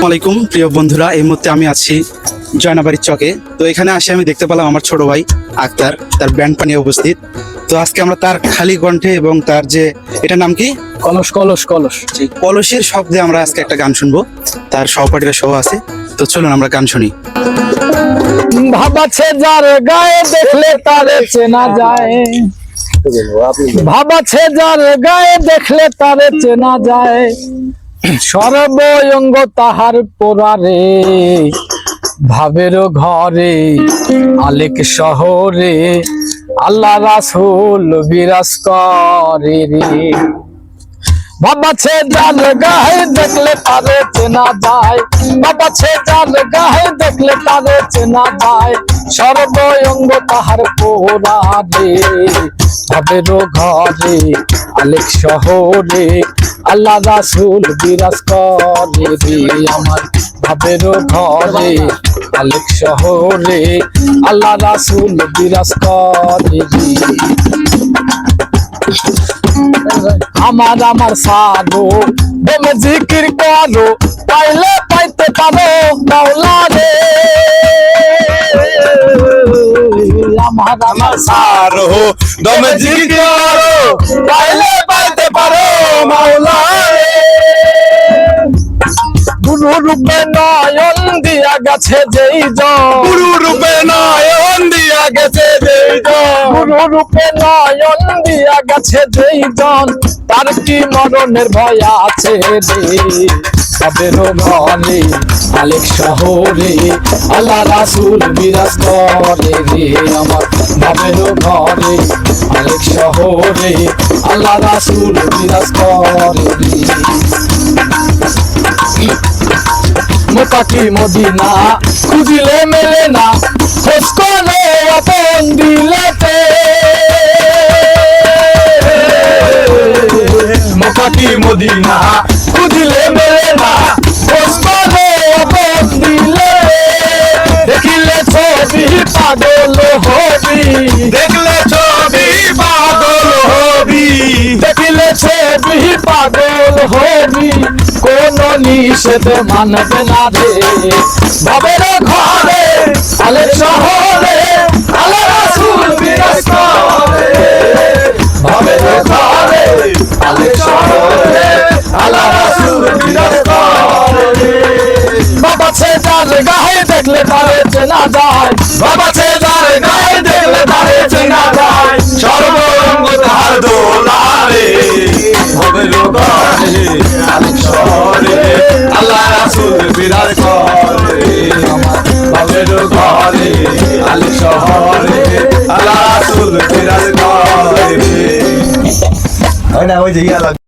আসসালামাইকুম প্রিয় বন্ধুরা, এই মুহূর্তে আমি আছি জয়নাবাড়ির চকে। তো এখানে আসে আমি দেখতে পেলাম আমার ছোট ভাই আক্তার তার ব্যান্ড পানিয়ে উপস্থিত। তো আজকে আমরা তার খালি কণ্ঠে এবং তার যে এটার নাম কি কলস কলস কলস কলসের শব্দে আমরা আজকে একটা গান শুনবো। তার সহপাঠীরা সহ আছে, তো চলুন আমরা গান শুনি। ভাবাছে যার গায়ে দেখলে তারে চেনা যায়, ভাবাছে যার গায়ে দেখলে তারে চেনা যায়, সর্বঙ্গ তাহার পোড়ারে, ভাবের ঘরে আলেক শহরে আল্লাহ রাসূল বিরাজ করে রে। বাবাছে যার গায়ে দেখলে তারে চেনা যায়, বাবাছে যার গায়ে দেখলে তারে চেনা যায়, সর্বঙ্গ তাহার পোড়ারে, ভাবের ঘরে আলেক শহরে আল্লাহ রাসূল বিরাজ করে রে। আমার ভাবের ঘরে আলেক শহরে আল্লাহ রাসূল বিরাজ করে রে। আমার আমার সাধু তুমি জিকির করো, পাইলে পাইতে পারো মাওলা রে। আমার আমার সারো দমে জিকির করো, পাইলে পাইতে পারো মাওলা রে। গুরু রূপে নয়ন দিয়া গেছে যেই জন, গুরু রূপে নয়ন দিয়া গেছে যেই জন, গুরু রূপে নয়ন দিয়া গেছে যেই জন, তার কি মরণের ভয় আছে রে। ভাবের ঘরে আলেক শহরে আল্লাহ রাসূল বিরাজ করে রে। আমার ভাবের ঘরে আলেক শহরে আল্লাহ রাসূল বিরাজ করে রে। মোকাকি মদিনা খুঁজিলে মেলে না, খোঁজ করে আপন দিলেতে। মোকাটি মদিনা খুঁজিলে মেলে না, খোঁজ করে আপন দিলে। দেখিলে ছবি পাগল হবি, দেখলে ছবি পাগল হবি, দেখিলে ছবি পাগল হবি, কোন নিষেধ মানবে না রে। ভাবের ঘরে আলেক শহরে আল্লাহ রাসূল বিরাজ করে, ভাবের ঘরে আলেক শহরে আল্লাহ রাসূল বিরাজ করে। বাবাছে যার গায়ে দেখলে তারে চেনা যায়, বাবাছে যার গায়ে দেখলে তারে চেনা যায়, সর্বঙ্গ তাহার দোলারে। ভাবের ঘরে আলেক শহরে আল্লাহ রাসূল বিরাজ করে। ভাবের ঘরে আলেক শহরে আল্লাহ রাসূল বিরাজ করে। ওই যে